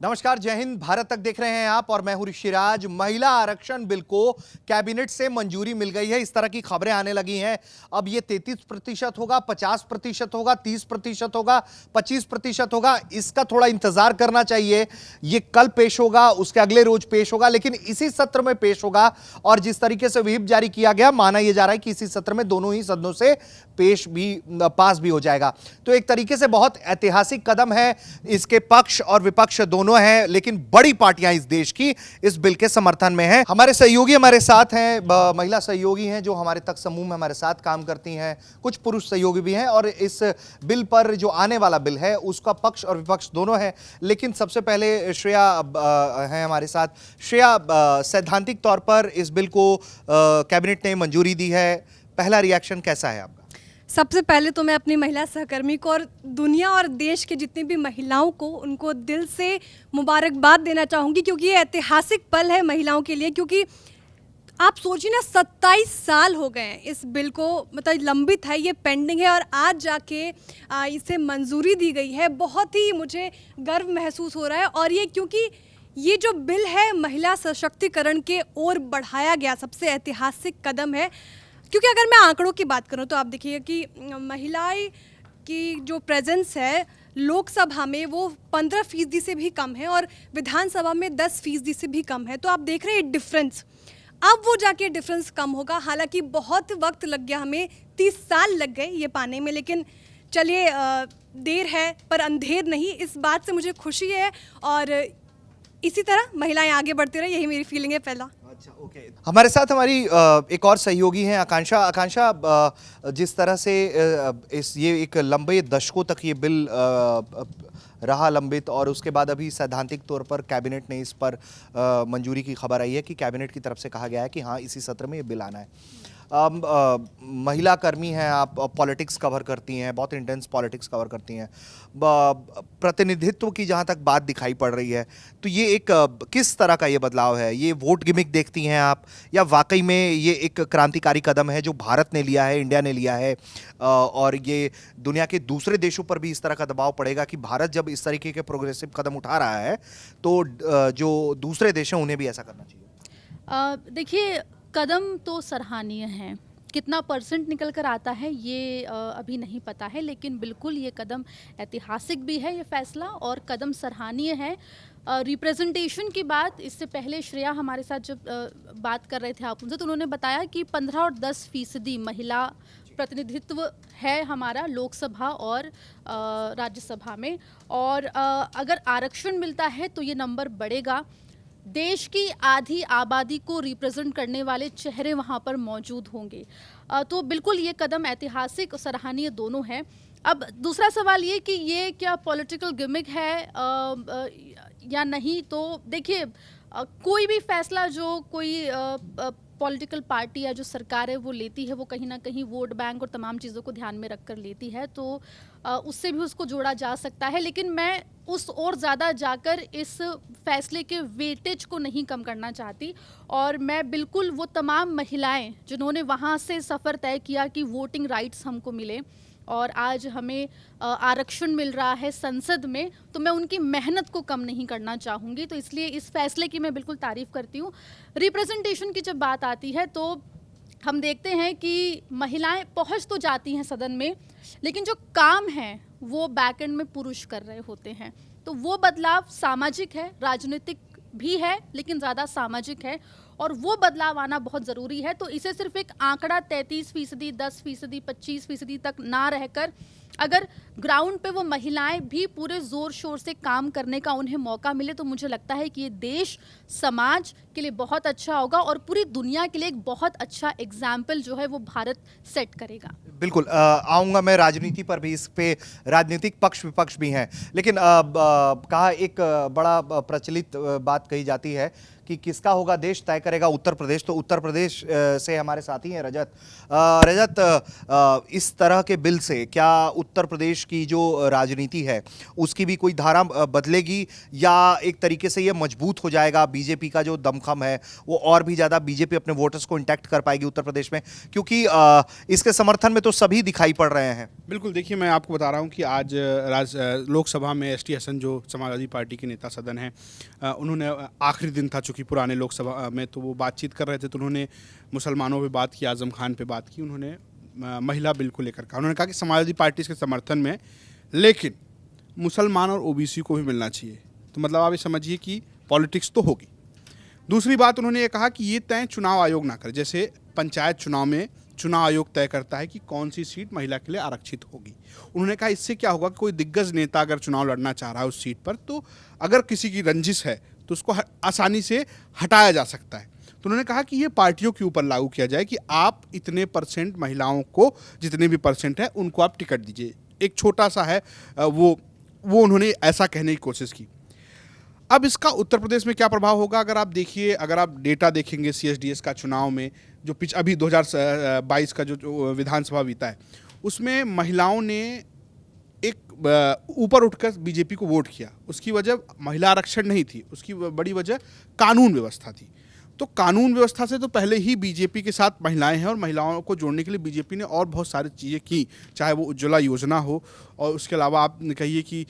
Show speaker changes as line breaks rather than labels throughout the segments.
नमस्कार, जय हिंद। भारत तक देख रहे हैं आप और मैं हूं ऋषिराज। महिला आरक्षण बिल को कैबिनेट से मंजूरी मिल गई है, इस तरह की खबरें आने लगी हैं। अब ये 33% होगा, 50% होगा, 30% होगा, 25% होगा, इसका थोड़ा इंतजार करना चाहिए। ये कल पेश होगा, उसके अगले रोज पेश होगा, लेकिन इसी सत्र में पेश होगा। और जिस तरीके से व्हिप जारी किया गया, माना यह जा रहा है कि इसी सत्र में दोनों ही सदनों से पास भी हो जाएगा। तो एक तरीके से बहुत ऐतिहासिक कदम है। इसके पक्ष और विपक्ष दोनों हैं, लेकिन बड़ी पार्टियां इस देश की इस बिल के समर्थन में हैं। हमारे सहयोगी हमारे साथ हैं, महिला सहयोगी हैं जो हमारे तक समूह में हमारे साथ काम करती हैं, कुछ पुरुष सहयोगी भी हैं। और इस बिल पर जो आने वाला बिल है उसका पक्ष और विपक्ष दोनों है। लेकिन सबसे पहले श्रेया हैं हमारे साथ। श्रेया, सैद्धांतिक तौर पर इस बिल को कैबिनेट ने मंजूरी दी है, पहला रिएक्शन कैसा है आपका?
सबसे पहले तो मैं अपनी महिला सहकर्मी को और दुनिया और देश के जितनी भी महिलाओं को उनको दिल से मुबारकबाद देना चाहूँगी, क्योंकि ये ऐतिहासिक पल है महिलाओं के लिए। क्योंकि आप सोचिए ना, 27 साल हो गए हैं इस बिल को, मतलब लंबित है, ये पेंडिंग है, और आज जाके इसे मंजूरी दी गई है। बहुत ही मुझे गर्व महसूस हो रहा है। और ये क्योंकि ये जो बिल है महिला सशक्तिकरण के ओर बढ़ाया गया सबसे ऐतिहासिक कदम है। क्योंकि अगर मैं आंकड़ों की बात करूं तो आप देखिए कि महिलाएं की जो प्रेजेंस है लोकसभा में वो 15% से भी कम है और विधानसभा में 10% से भी कम है। तो आप देख रहे हैं डिफरेंस। अब वो जाके डिफरेंस कम होगा। हालांकि बहुत वक्त लग गया, हमें 30 साल लग गए ये पाने में, लेकिन चलिए देर है पर अंधेर नहीं, इस बात से मुझे खुशी है। और इसी तरह महिलाएं आगे बढ़ती रहे, यही मेरी फीलिंग है पहला।
अच्छा, ओके। हमारे साथ हमारी एक और सहयोगी हैं, आकांक्षा। जिस तरह से ये एक लंबे दशकों तक ये बिल रहा लंबित, और उसके बाद अभी सैद्धांतिक तौर पर कैबिनेट ने इस पर मंजूरी की खबर आई है कि कैबिनेट की तरफ से कहा गया है कि हाँ, इसी सत्र में ये बिल आना है। महिला कर्मी हैं आप, पॉलिटिक्स कवर करती हैं, बहुत इंटेंस पॉलिटिक्स कवर करती हैं। प्रतिनिधित्व की जहाँ तक बात दिखाई पड़ रही है, तो ये एक किस तरह का ये बदलाव है? ये वोट गिमिक देखती हैं आप, या वाकई में ये एक क्रांतिकारी कदम है जो भारत ने लिया है, इंडिया ने लिया है, और ये दुनिया के दूसरे देशों पर भी इस तरह का दबाव पड़ेगा कि भारत जब इस तरीके के प्रोग्रेसिव कदम उठा रहा है तो जो दूसरे देश हैं उन्हें भी ऐसा करना चाहिए?
देखिए, कदम तो सराहनीय है। कितना परसेंट निकल कर आता है ये अभी नहीं पता है, लेकिन बिल्कुल ये कदम ऐतिहासिक भी है ये फैसला, और कदम सराहनीय है। रिप्रेजेंटेशन की बात, इससे पहले श्रेया हमारे साथ जब बात कर रहे थे आप उनसे, तो उन्होंने बताया कि 15 और 10% महिला प्रतिनिधित्व है हमारा लोकसभा और राज्यसभा में। और अगर आरक्षण मिलता है तो ये नंबर बढ़ेगा। देश की आधी आबादी को रिप्रेजेंट करने वाले चेहरे वहाँ पर मौजूद होंगे। तो बिल्कुल ये कदम ऐतिहासिक और सराहनीय दोनों है। अब दूसरा सवाल ये कि ये क्या पॉलिटिकल गिमिक है या नहीं, तो देखिए, कोई भी फैसला जो कोई पॉलिटिकल पार्टी या जो सरकार है वो लेती है, वो कहीं ना कहीं वोट बैंक और तमाम चीज़ों को ध्यान में रखकर लेती है, तो उससे भी उसको जोड़ा जा सकता है। लेकिन मैं उस और ज़्यादा जाकर इस फैसले के वेटेज को नहीं कम करना चाहती। और मैं बिल्कुल वो तमाम महिलाएं जिन्होंने वहाँ से सफ़र तय किया कि वोटिंग राइट्स हमको मिले और आज हमें आरक्षण मिल रहा है संसद में, तो मैं उनकी मेहनत को कम नहीं करना चाहूँगी। तो इसलिए इस फैसले की मैं बिल्कुल तारीफ़ करती हूँ। रिप्रेजेंटेशन की जब बात आती है तो हम देखते हैं कि महिलाएं पहुंच तो जाती हैं सदन में, लेकिन जो काम है वो बैक एंड में पुरुष कर रहे होते हैं। तो वो बदलाव सामाजिक है, राजनीतिक भी है, लेकिन ज़्यादा सामाजिक है, और वो बदलाव आना बहुत ज़रूरी है। तो इसे सिर्फ एक आंकड़ा 33%, 10%, 25% तक ना रहकर, अगर ग्राउंड पे वो महिलाएं भी पूरे ज़ोर शोर से काम करने का उन्हें मौका मिले, तो मुझे लगता है कि ये देश समाज के लिए बहुत अच्छा होगा और पूरी दुनिया के लिए एक बहुत अच्छा एग्जाम्पल जो है वो भारत सेट करेगा।
बिल्कुल आऊँगा मैं राजनीति पर भी, इस पे राजनीतिक पक्ष विपक्ष भी हैं। लेकिन कहा एक बड़ा प्रचलित बात कही जाती है कि किसका होगा देश, तय करेगा उत्तर प्रदेश। तो उत्तर प्रदेश से हमारे साथी हैं रजत। इस तरह के बिल से क्या उत्तर प्रदेश की जो राजनीति है उसकी भी कोई धारा बदलेगी, या एक तरीके से ये मजबूत हो जाएगा? बीजेपी का जो दमखम है वो और भी ज्यादा बीजेपी अपने वोटर्स को इंटैक्ट कर पाएगी उत्तर प्रदेश में, क्योंकि इसके समर्थन में तो सभी दिखाई पड़ रहे हैं।
बिल्कुल, देखिए मैं आपको बता रहा हूं कि आज लोकसभा में एसटी हसन जो समाजवादी पार्टी के नेता सदन हैं, उन्होंने आखिरी दिन था चूंकि पुराने लोकसभा में, तो वो बातचीत कर रहे थे, तो उन्होंने मुसलमानों पे बात की, आजम खान पे बात की, उन्होंने महिला बिल को लेकर कहा। उन्होंने कहा कि समाजवादी पार्टी इसके समर्थन में, लेकिन मुसलमान और ओबीसी को भी मिलना चाहिए। तो मतलब आप ये समझिए कि पॉलिटिक्स तो होगी। दूसरी बात उन्होंने ये कहा कि ये तय चुनाव आयोग ना करे, जैसे पंचायत चुनाव में चुनाव आयोग तय करता है कि कौन सी सीट महिला के लिए आरक्षित होगी। उन्होंने कहा इससे क्या होगा कि कोई दिग्गज नेता अगर चुनाव लड़ना चाह रहा है उस सीट पर, तो अगर किसी की रंजिश है तो उसको आसानी से हटाया जा सकता है। तो उन्होंने कहा कि ये पार्टियों के ऊपर लागू किया जाए कि आप इतने % महिलाओं को, जितने भी % है उनको आप टिकट दीजिए। एक छोटा सा है वो उन्होंने ऐसा कहने की कोशिश की। अब इसका उत्तर प्रदेश में क्या प्रभाव होगा, अगर आप देखिए, अगर आप डेटा देखेंगे CSDS का चुनाव में, जो अभी 2022 का जो विधानसभा बीता है, उसमें महिलाओं ने एक ऊपर उठकर बीजेपी को वोट किया। उसकी वजह महिला आरक्षण नहीं थी, उसकी बड़ी वजह कानून व्यवस्था थी। तो कानून व्यवस्था से तो पहले ही बीजेपी के साथ महिलाएं हैं, और महिलाओं को जोड़ने के लिए बीजेपी ने और बहुत सारी चीज़ें की, चाहे वो उज्ज्वला योजना हो, और उसके अलावा आप कहिए कि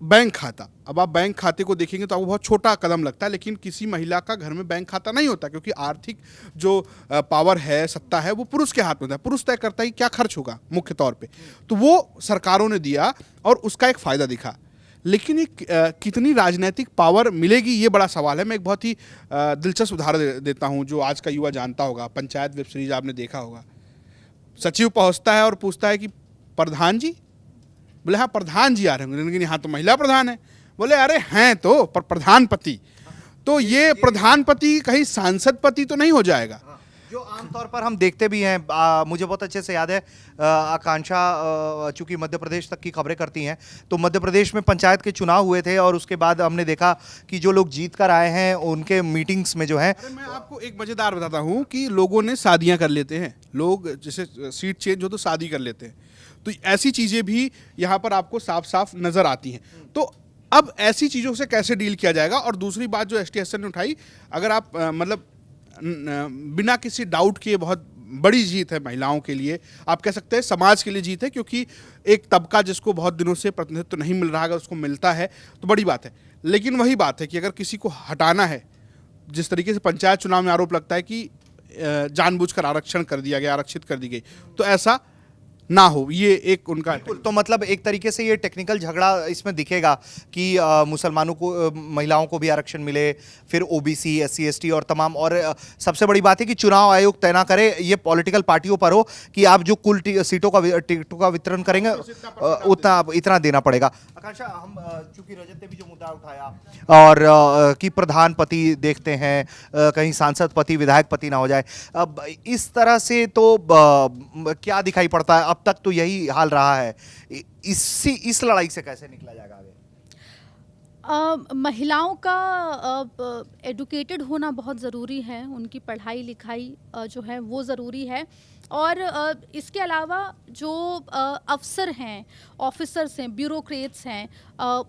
बैंक खाता। अब आप बैंक खाते को देखेंगे तो आपको बहुत छोटा कदम लगता है, लेकिन किसी महिला का घर में बैंक खाता नहीं होता, क्योंकि आर्थिक जो पावर है, सत्ता है, वो पुरुष के हाथ में होता है। पुरुष तय करता है कि क्या खर्च होगा मुख्य तौर पे। तो वो सरकारों ने दिया और उसका एक फ़ायदा दिखा, लेकिन एक कितनी राजनीतिक पावर मिलेगी, ये बड़ा सवाल है। मैं एक बहुत ही दिलचस्प उदाहरण देता हूँ जो आज का युवा जानता होगा। पंचायत वेब सीरीज आपने देखा होगा। सचिव पहुँचता है और पूछता है कि प्रधान जी, बोले हाँ प्रधान जी आ रहे होंगे, लेकिन यहाँ तो महिला प्रधान है। बोले अरे हैं तो, पर प्रधानपति। तो ये प्रधानपति कहीं सांसद पति तो नहीं हो जाएगा,
जो आमतौर पर हम देखते भी हैं। मुझे बहुत अच्छे से याद है, आकांक्षा चूंकि मध्य प्रदेश तक की खबरें करती हैं, तो मध्य प्रदेश में पंचायत के चुनाव हुए थे और उसके बाद हमने देखा कि जो लोग जीत कर आए हैं उनके मीटिंग्स में जो है।
मैं आपको एक मजेदार बताता हूँ कि लोगों ने शादियाँ कर लेते हैं, लोग जैसे सीट चेंज हो तो शादी कर लेते हैं। तो ऐसी चीज़ें भी यहाँ पर आपको साफ साफ नज़र आती हैं। तो अब ऐसी चीज़ों से कैसे डील किया जाएगा। और दूसरी बात जो एसटी हसन ने उठाई, अगर आप मतलब बिना किसी डाउट के बहुत बड़ी जीत है महिलाओं के लिए, आप कह सकते हैं समाज के लिए जीत है, क्योंकि एक तबका जिसको बहुत दिनों से प्रतिनिधित्व नहीं मिल रहा, अगर उसको मिलता है तो बड़ी बात है। लेकिन वही बात है कि अगर किसी को हटाना है, जिस तरीके से पंचायत चुनाव में आरोप लगता है कि जानबूझकर आरक्षण कर दिया गया, आरक्षित कर दी गई, तो ऐसा ना हो, ये एक उनका।
तो मतलब एक तरीके से ये टेक्निकल झगड़ा इसमें दिखेगा कि मुसलमानों को, महिलाओं को भी आरक्षण मिले, फिर ओबीसी, SC ST और तमाम। और सबसे बड़ी बात है कि चुनाव आयोग तय ना करे, ये पॉलिटिकल पार्टियों पर हो कि आप जो कुल सीटों का टिकटों का वितरण करेंगे उतना इतना देना पड़ेगा। आकांक्षा, हम चूंकि रजत ने भी जो मुद्दा उठाया और कि प्रधानपति देखते हैं, कहीं सांसद पति, विधायक पति ना हो जाए, अब इस तरह से तो क्या दिखाई पड़ता है? अब तक तो यही हाल रहा है। इस लड़ाई से कैसे निकला जाएगा आगे?
महिलाओं का एडुकेटेड होना बहुत ज़रूरी है, उनकी पढ़ाई लिखाई जो है वो ज़रूरी है। और इसके अलावा जो अफसर हैं, ऑफिसर्स हैं, ब्यूरोक्रेट्स हैं,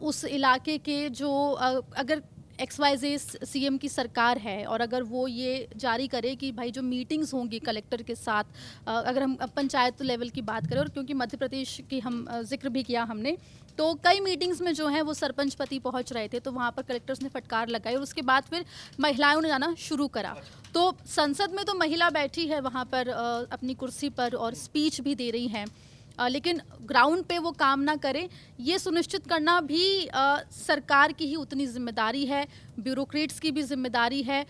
उस इलाके के जो अगर XYZ CM की सरकार है और अगर वो ये जारी करे कि भाई जो मीटिंग्स होंगी कलेक्टर के साथ, अगर हम पंचायत लेवल की बात करें, और क्योंकि मध्य प्रदेश की हम जिक्र भी किया हमने, तो कई मीटिंग्स में जो है वो सरपंच पति पहुंच रहे थे, तो वहाँ पर कलेक्टर्स ने फटकार लगाई और उसके बाद फिर महिलाओं ने जाना शुरू करा। तो संसद में तो महिला बैठी है वहाँ पर अपनी कुर्सी पर और स्पीच भी दे रही हैं, लेकिन ग्राउंड पे वो काम ना करें, ये सुनिश्चित करना भी सरकार की ही उतनी जिम्मेदारी है, ब्यूरोक्रेट्स की भी जिम्मेदारी है,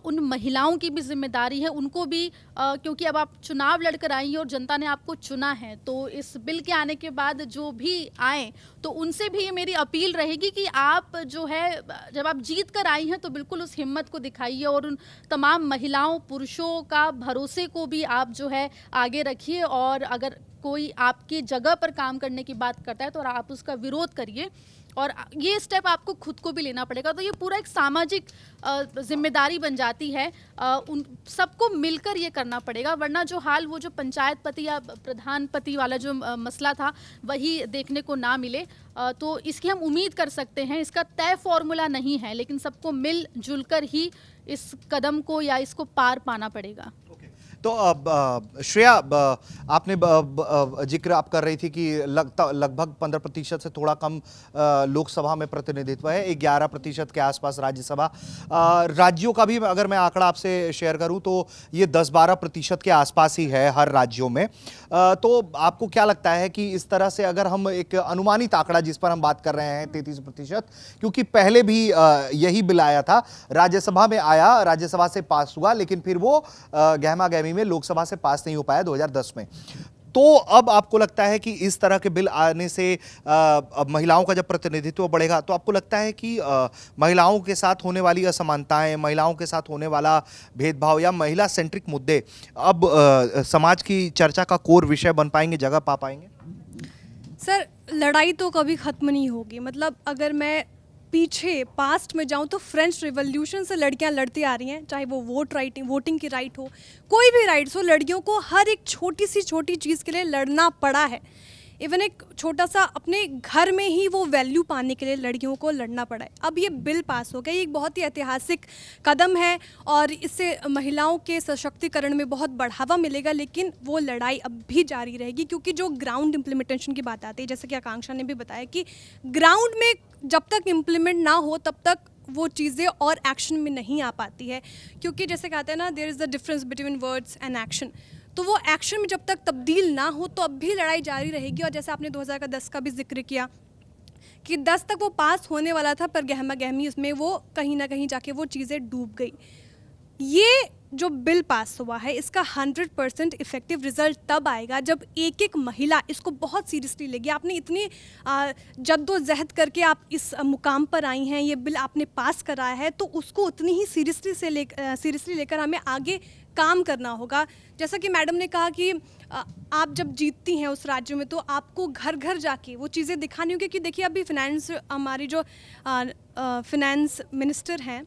उन महिलाओं की भी जिम्मेदारी है, उनको भी क्योंकि अब आप चुनाव लड़कर आई हैं और जनता ने आपको चुना है, तो इस बिल के आने के बाद जो भी आए तो उनसे भी ये मेरी अपील रहेगी कि आप जो है जब आप जीत कर आई हैं तो बिल्कुल उस हिम्मत को दिखाइए और उन तमाम महिलाओं पुरुषों का भरोसे को भी आप जो है आगे रखिए। और अगर कोई आपकी जगह पर काम करने की बात करता है तो आप उसका विरोध करिए और ये स्टेप आपको खुद को भी लेना पड़ेगा। तो ये पूरा एक सामाजिक जिम्मेदारी बन जाती है, उन सबको मिलकर ये करना पड़ेगा, वरना जो हाल वो जो पंचायत पति या प्रधान पति वाला जो मसला था वही देखने को ना मिले। तो इसकी हम उम्मीद कर सकते हैं, इसका तय फॉर्मूला नहीं है, लेकिन सबको मिलजुल कर ही इस कदम को या इसको पार पाना पड़ेगा।
तो श्रेया, आपने जिक्र आप कर रही थी कि लगभग 15% से थोड़ा कम लोकसभा में प्रतिनिधित्व है, 11% के आसपास राज्यसभा। राज्यों का भी अगर मैं आंकड़ा आपसे शेयर करूं तो ये 10-12% के आसपास ही है हर राज्यों में। तो आपको क्या लगता है कि इस तरह से अगर हम एक अनुमानित आंकड़ा जिस पर हम बात कर रहे हैं 33%, क्योंकि पहले भी यही बिल आया था, राज्यसभा में आया, राज्यसभा से पास हुआ, लेकिन फिर वो गहमा गहमी में लोकसभा से पास नहीं हो पाया 2010 में। तो अब आपको लगता है कि इस तरह के बिल आने से अब महिलाओं का जब प्रतिनिधित्व बढ़ेगा तो आपको लगता है कि महिलाओं के साथ होने वाली असमानताएं, महिलाओं के साथ होने वाला भेदभाव या महिला सेंट्रिक मुद्दे अब समाज की चर्चा का कोर विषय बन पाएंगे, जगह पा पाएंगे?
सर, लड़ाई तो कभी ख़त्म नहीं होगी। मतलब अगर मैं पीछे पास्ट में जाऊं तो फ्रेंच रिवॉल्यूशन से लड़कियां लड़ती आ रही हैं, चाहे वो वोटिंग की राइट हो, कोई भी राइट्स हो, लड़कियों को हर एक छोटी सी छोटी चीज़ के लिए लड़ना पड़ा है। इवन एक छोटा सा अपने घर में ही वो वैल्यू पाने के लिए लड़कियों को लड़ना पड़ा है। अब ये बिल पास हो गया, ये एक बहुत ही ऐतिहासिक कदम है और इससे महिलाओं के सशक्तिकरण में बहुत बढ़ावा मिलेगा, लेकिन वो लड़ाई अब भी जारी रहेगी, क्योंकि जो ग्राउंड इम्प्लीमेंटेशन की बात आती है, जैसे कि आकांक्षा ने भी बताया कि ग्राउंड में जब तक इम्प्लीमेंट ना हो तब तक वो चीज़ें और एक्शन में नहीं आ पाती है। क्योंकि जैसे कहते हैं ना, there is the difference between words and action. तो वो एक्शन में जब तक तब्दील ना हो तो अब भी लड़ाई जारी रहेगी। और जैसे आपने 2010 का भी जिक्र किया कि 10 तक वो पास होने वाला था, पर गहमा गहमी उसमें वो कहीं ना कहीं जाके वो चीज़ें डूब गई। ये जो बिल पास हुआ है, इसका 100% इफेक्टिव रिजल्ट तब आएगा जब एक एक महिला इसको बहुत सीरियसली लेगी। आपने इतनी जद्दोजहद करके आप इस मुकाम पर आई हैं, ये बिल आपने पास कराया है, तो उसको उतनी ही सीरियसली लेकर हमें आगे काम करना होगा। जैसा कि मैडम ने कहा कि आप जब जीतती हैं उस राज्य में तो आपको घर घर जाके वो चीज़ें दिखानी होगी। कि देखिए, अभी हमारी जो फिनेंस मिनिस्टर हैं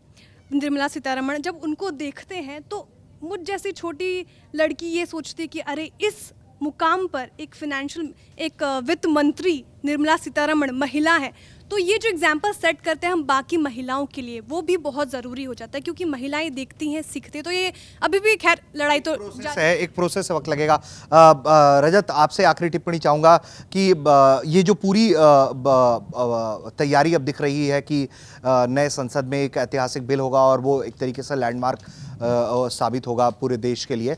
निर्मला सीतारमण, जब उनको देखते हैं तो मुझ जैसी छोटी लड़की ये सोचती है कि अरे, इस मुकाम पर एक वित्त मंत्री निर्मला सीतारमण महिला है, तो ये जो एग्जाम्पल सेट करते हैं हम बाकी महिलाओं के लिए, वो भी बहुत ज़रूरी हो जाता है, क्योंकि महिलाएं देखती हैं, सीखती हैं। तो ये अभी भी खैर लड़ाई तो
एक प्रोसेस है, वक्त लगेगा। रजत, आपसे आखिरी टिप्पणी चाहूँगा कि ये जो पूरी तैयारी अब दिख रही है कि नए संसद में एक ऐतिहासिक बिल होगा और वो एक तरीके से लैंडमार्क साबित होगा पूरे देश के लिए,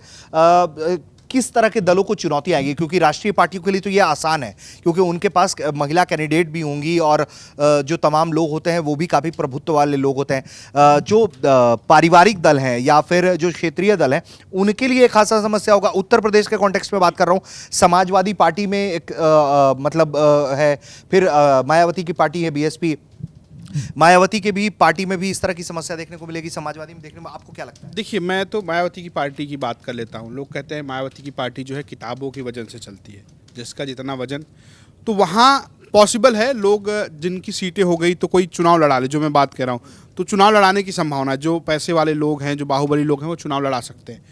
किस तरह के दलों को चुनौती आएगी? क्योंकि राष्ट्रीय पार्टियों के लिए तो ये आसान है, क्योंकि उनके पास महिला कैंडिडेट भी होंगी और जो तमाम लोग होते हैं वो भी काफ़ी प्रभुत्व वाले लोग होते हैं। जो पारिवारिक दल हैं या फिर जो क्षेत्रीय दल हैं, उनके लिए खासा समस्या होगा। उत्तर प्रदेश के कॉन्टेक्स्ट में बात कर रहा हूँ, समाजवादी पार्टी में एक है, फिर मायावती की पार्टी है बीएसपी, मायावती के भी पार्टी में भी इस तरह की समस्या देखने को मिलेगी, समाजवादी में देखने में आपको क्या लगता है?
देखिए, मैं तो मायावती की पार्टी की बात कर लेता हूँ। लोग कहते हैं मायावती की पार्टी जो है किताबों के वजन से चलती है, जिसका जितना वजन, तो वहाँ पॉसिबल है लोग जिनकी सीटें हो गई तो कोई चुनाव लड़ा ले, जो मैं बात कर रहा हूँ, तो चुनाव लड़ाने की संभावना, जो पैसे वाले लोग हैं, जो बाहुबली लोग हैं, वो चुनाव लड़ा सकते हैं।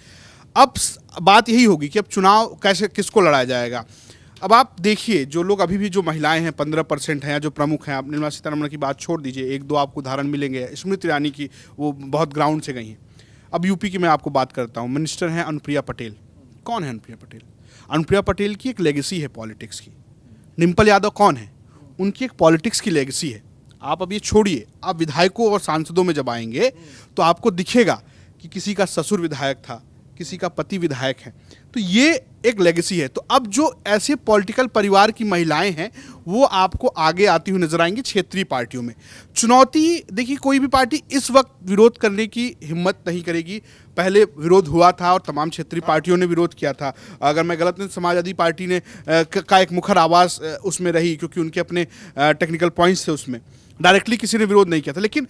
अब बात यही होगी कि अब चुनाव कैसे, किसको लड़ाया जाएगा। अब आप देखिए, जो लोग अभी भी जो महिलाएं हैं 15% हैं, या जो प्रमुख हैं, आप निर्मला सीतारमण की बात छोड़ दीजिए, एक दो आपको उदाहरण मिलेंगे, स्मृति ईरानी की, वो बहुत ग्राउंड से गई हैं। अब यूपी की मैं आपको बात करता हूँ, मिनिस्टर हैं अनुप्रिया पटेल। कौन है अनुप्रिया पटेल? अनुप्रिया पटेल की एक लेगेसी है पॉलिटिक्स की। डिम्पल यादव कौन है? उनकी एक पॉलिटिक्स की लेगेसी है। आप अब ये छोड़िए, आप विधायकों और सांसदों में जब आएंगे तो आपको दिखेगा कि किसी का ससुर विधायक था, किसी का पति विधायक है, तो ये एक लेगेसी है। तो अब जो ऐसे पॉलिटिकल परिवार की महिलाएं हैं वो आपको आगे आती हुई नजर आएंगी क्षेत्रीय पार्टियों में। चुनौती देखिए, कोई भी पार्टी इस वक्त विरोध करने की हिम्मत नहीं करेगी। पहले विरोध हुआ था और तमाम क्षेत्रीय पार्टियों ने विरोध किया था। अगर मैं गलत नहीं, समाजवादी पार्टी ने का एक मुखर आवाज़ उसमें रही, क्योंकि उनके अपने टेक्निकल पॉइंट्स थे, उसमें डायरेक्टली किसी ने विरोध नहीं किया था। लेकिन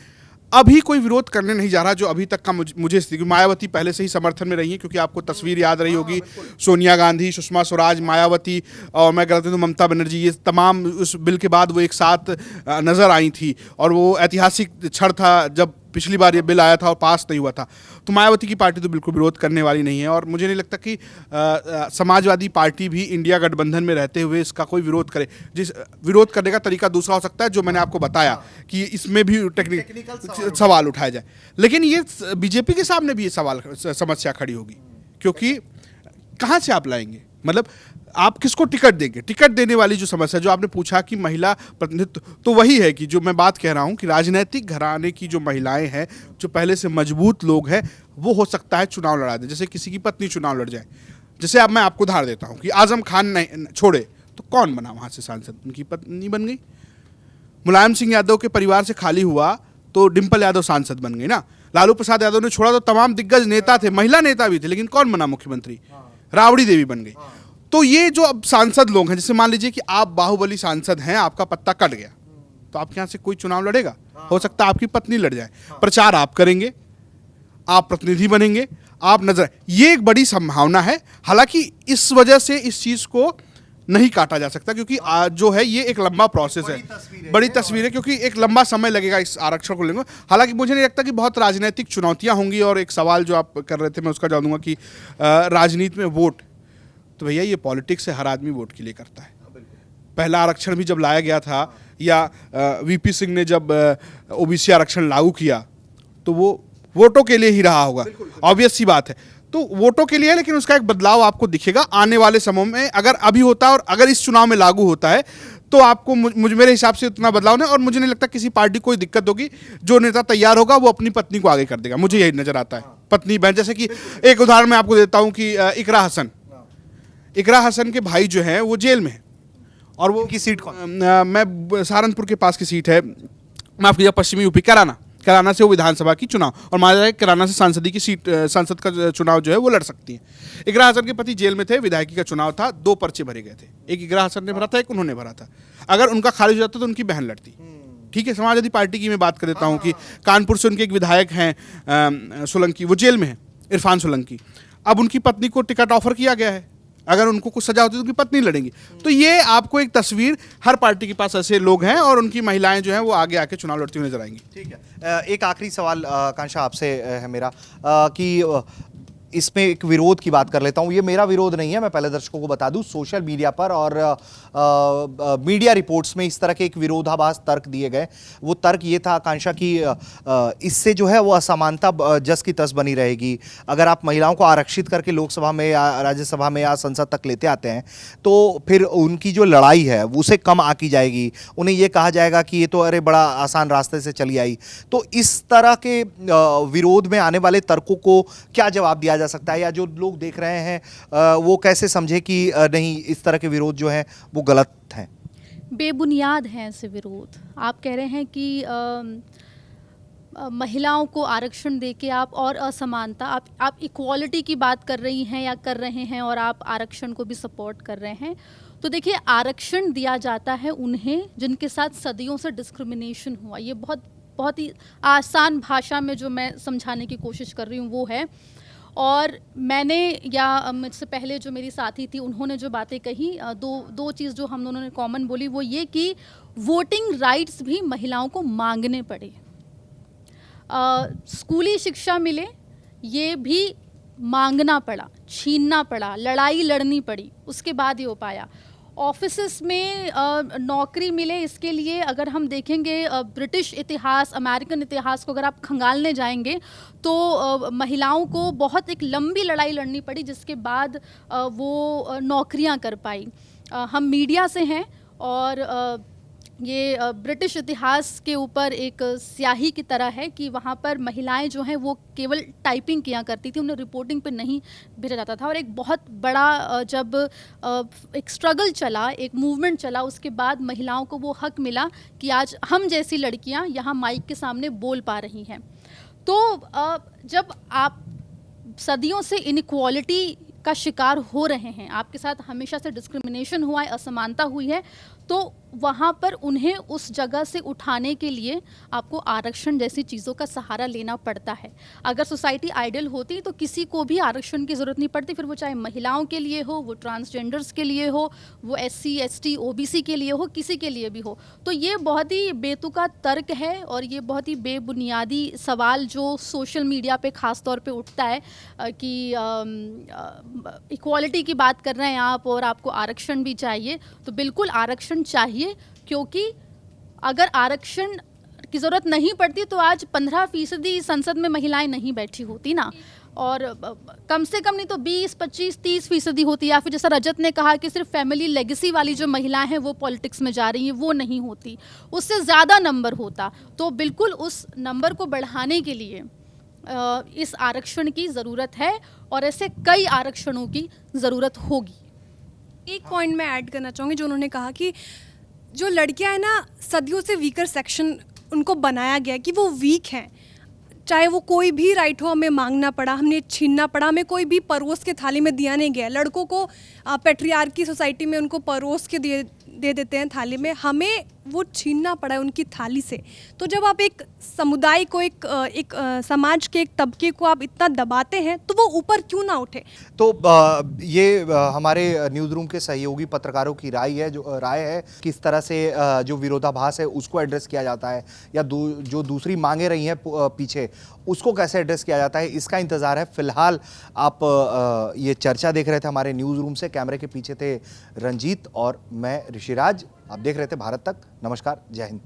अभी कोई विरोध करने नहीं जा रहा, जो अभी तक का मुझे स्थिति। मायावती पहले से ही समर्थन में रही है, क्योंकि आपको तस्वीर याद रही होगी, सोनिया गांधी, सुषमा स्वराज, मायावती और मैं कहता हूँ ममता बनर्जी, ये तमाम उस बिल के बाद वो एक साथ नजर आई थी। और वो ऐतिहासिक क्षण था जब पिछली बार ये बिल आया था और पास नहीं हुआ था। तो मायावती की पार्टी तो बिल्कुल विरोध करने वाली नहीं है, और मुझे नहीं लगता कि समाजवादी पार्टी भी इंडिया गठबंधन में रहते हुए इसका कोई विरोध करे। जिस विरोध करने का तरीका दूसरा हो सकता है, जो मैंने आपको बताया कि इसमें भी टेक्निकल सवाल उठाया जाए। लेकिन ये बीजेपी के सामने भी ये समस्या खड़ी होगी, क्योंकि कहाँ से आप लाएंगे, मतलब आप किसको टिकट देंगे? टिकट देने वाली जो समस्या, जो आपने पूछा कि महिला प्रतिनिधित्व, तो वही है कि जो मैं बात कह रहा हूं कि राजनीतिक घराने की जो महिलाएं हैं, जो पहले से मजबूत लोग हैं, वो हो सकता है चुनाव लड़ा दें। जैसे किसी की पत्नी चुनाव लड़ जाए, जैसे अब मैं आपको उदाहरण देता हूं कि आजम खान नहीं छोड़े तो कौन बना वहां से सांसद? उनकी पत्नी बन गई। मुलायम सिंह यादव के परिवार से खाली हुआ तो डिम्पल यादव सांसद बन गई ना। लालू प्रसाद यादव ने छोड़ा तो तमाम दिग्गज नेता थे, महिला नेता भी थे, लेकिन कौन बना मुख्यमंत्री? राबड़ी देवी बन गई। तो ये जो अब सांसद लोग हैं, जैसे मान लीजिए कि आप बाहुबली सांसद हैं, आपका पत्ता कट गया, तो आपके यहाँ से कोई चुनाव लड़ेगा? हो सकता है आपकी पत्नी लड़ जाए। प्रचार आप करेंगे, आप प्रतिनिधि बनेंगे, आप नजर, ये एक बड़ी संभावना है। हालांकि इस वजह से इस चीज को नहीं काटा जा सकता, क्योंकि जो है ये एक लंबा प्रोसेस है, बड़ी तस्वीर है, क्योंकि एक लंबा समय लगेगा इस आरक्षण को लेकर। हालांकि मुझे नहीं लगता कि बहुत राजनीतिक चुनौतियां होंगी। और एक सवाल जो आप कर रहे थे, मैं उसका जवाब दूंगा कि राजनीति में वोट, तो भैया ये पॉलिटिक्स है, हर आदमी वोट के लिए करता है। पहला आरक्षण भी जब लाया गया था, या वीपी सिंह ने जब ओबीसी आरक्षण लागू किया, तो वो वोटों के लिए ही रहा होगा, ऑब्वियस सी बात है। तो वोटों के लिए है, लेकिन उसका एक बदलाव आपको दिखेगा आने वाले समय में। अगर अभी होता है और अगर इस चुनाव में लागू होता है, तो आपको मेरे हिसाब से उतना बदलाव नहीं, और मुझे नहीं लगता किसी पार्टी को कोई दिक्कत होगी। जो नेता तैयार होगा वो अपनी पत्नी को आगे कर देगा, मुझे यही नजर आता है। पत्नी बहन, जैसे कि एक उदाहरण मैं आपको देता हूं कि इकरा हसन के भाई जो हैं वो जेल में है, और वो
की सीट कौन?
मैं सहारनपुर के पास की सीट है, माफ कीजिए, पश्चिमी यूपी, कराना से वो विधानसभा की चुनाव, और माना जाए कराना से सांसदी की सीट, सांसद का चुनाव जो है वो लड़ सकती है। इकरा हसन के पति जेल में थे, विधायकी का चुनाव था, 2 पर्चे भरे गए थे, एक इकरा हसन ने भरा था, एक उन्होंने भरा था। अगर उनका खारिज हो जाता तो उनकी बहन लड़ती। ठीक है, समाजवादी पार्टी की मैं बात कर देता हूँ कि कानपुर से उनके एक विधायक हैं सोलंकी, वो जेल में है, इरफान सोलंकी। अब उनकी पत्नी को टिकट ऑफर किया गया है, अगर उनको कुछ सजा होती तो उनकी पत्नी लड़ेंगी। तो ये आपको एक तस्वीर, हर पार्टी के पास ऐसे लोग हैं, और उनकी महिलाएं जो हैं वो आगे आके चुनाव लड़ती हुई नजर आएंगी।
ठीक है, एक आखिरी सवाल कांक्षा आपसे है मेरा, कि इसमें एक विरोध की बात कर लेता हूं। ये मेरा विरोध नहीं है, मैं पहले दर्शकों को बता दूं, सोशल मीडिया पर और मीडिया रिपोर्ट्स में इस तरह के एक विरोधाभास तर्क दिए गए। वो तर्क ये था आकांक्षा कि इससे जो है वो असमानता जस की तस बनी रहेगी। अगर आप महिलाओं को आरक्षित करके लोकसभा में या राज्यसभा में या संसद तक लेते आते हैं, तो फिर उनकी जो लड़ाई है उसे कम आकी जाएगी। उन्हें ये कहा जाएगा कि ये तो अरे बड़ा आसान रास्ते से चली आई। तो इस तरह के विरोध में आने वाले तर्कों को क्या जवाब दिया जा सकता है, या जो लोग देख रहे हैं वो कैसे समझे कि नहीं, इस तरह के विरोध जो हैं वो गलत हैं?
बेबुनियाद हैं ऐसे विरोध। आप कह रहे हैं कि महिलाओं को आरक्षण देके आप और असमानता, आप इक्वालिटी की बात कर रही हैं या कर रहे हैं, और आप आरक्षण को भी सपोर्ट कर रहे हैं। तो देखिए, आरक्षण दिया जाता है उन्हें जिनके साथ सदियों से डिस्क्रिमिनेशन हुआ। ये बहुत ही आसान भाषा में जो मैं समझाने की कोशिश कर रही हूँ वो है। और मैंने, या मुझसे पहले जो मेरी साथी थी, उन्होंने जो बातें कही, दो चीज़ जो हम दोनों ने कॉमन बोली, वो ये कि वोटिंग राइट्स भी महिलाओं को मांगने पड़े। स्कूली शिक्षा मिले, ये भी मांगना पड़ा, छीनना पड़ा, लड़ाई लड़नी पड़ी, उसके बाद ये हो पाया। ऑफिसेस में नौकरी मिले, इसके लिए अगर हम देखेंगे ब्रिटिश इतिहास, अमेरिकन इतिहास को अगर आप खंगालने जाएंगे, तो महिलाओं को बहुत एक लंबी लड़ाई लड़नी पड़ी, जिसके बाद वो नौकरियां कर पाई। हम मीडिया से हैं, और ये ब्रिटिश इतिहास के ऊपर एक स्याही की तरह है कि वहाँ पर महिलाएं जो हैं वो केवल टाइपिंग किया करती थी, उन्हें रिपोर्टिंग पे नहीं भेजा जाता था। और एक बहुत बड़ा जब एक स्ट्रगल चला, एक मूवमेंट चला, उसके बाद महिलाओं को वो हक मिला कि आज हम जैसी लड़कियाँ यहाँ माइक के सामने बोल पा रही हैं। तो जब आप सदियों से इनइक्वालिटी का शिकार हो रहे हैं, आपके साथ हमेशा से डिस्क्रिमिनेशन हुआ है, असमानता हुई है, तो वहाँ पर उन्हें उस जगह से उठाने के लिए आपको आरक्षण जैसी चीज़ों का सहारा लेना पड़ता है। अगर सोसाइटी आइडियल होती तो किसी को भी आरक्षण की ज़रूरत नहीं पड़ती, फिर वो चाहे महिलाओं के लिए हो, वो ट्रांसजेंडर्स के लिए हो, वो SC ST OBC के लिए हो, किसी के लिए भी हो। तो ये बहुत ही बेतुका तर्क है और ये बहुत ही बेबुनियादी सवाल जो सोशल मीडिया पे ख़ास तौर पे उठता है कि इक्वालिटी की बात कर रहे हैं आप और आपको आरक्षण भी चाहिए। तो बिल्कुल आरक्षण चाहिए, क्योंकि अगर आरक्षण की ज़रूरत नहीं पड़ती तो आज 15% संसद में महिलाएं नहीं बैठी होती ना, और कम से कम नहीं तो 20, 25, 30% होती, या फिर जैसा रजत ने कहा कि सिर्फ फैमिली लेगेसी वाली जो महिलाएं हैं वो पॉलिटिक्स में जा रही हैं, वो नहीं होती, उससे ज़्यादा नंबर होता। तो बिल्कुल उस नंबर को बढ़ाने के लिए इस आरक्षण की ज़रूरत है और ऐसे कई आरक्षणों की ज़रूरत होगी।
एक पॉइंट मैं ऐड करना चाहूँगी जो उन्होंने कहा कि जो लड़कियां हैं ना, सदियों से वीकर सेक्शन उनको बनाया गया कि वो वीक हैं, चाहे वो कोई भी राइट हो हमें मांगना पड़ा, हमने छीनना पड़ा, हमें कोई भी परोस के थाली में दिया नहीं गया। लड़कों को पेट्रियार्की सोसाइटी में उनको परोस के दे देते हैं थाली में, हमें वो छीनना पड़ा है उनकी थाली से। तो जब आप एक समुदाय को एक समाज के एक तबके को आप इतना दबाते हैं तो वो ऊपर क्यों ना उठे।
तो ये हमारे न्यूज़ रूम के सहयोगी पत्रकारों की राय है किस तरह से जो विरोधाभास है उसको एड्रेस किया जाता है, या जो दूसरी मांगे रही हैं पीछे उसको कैसे एड्रेस किया जाता है, इसका इंतज़ार है। फिलहाल आप ये चर्चा देख रहे थे हमारे न्यूज़ रूम से, कैमरे के पीछे थे रंजीत और मैं ऋषिराज। आप देख रहे थे भारत तक। नमस्कार, जय हिंद।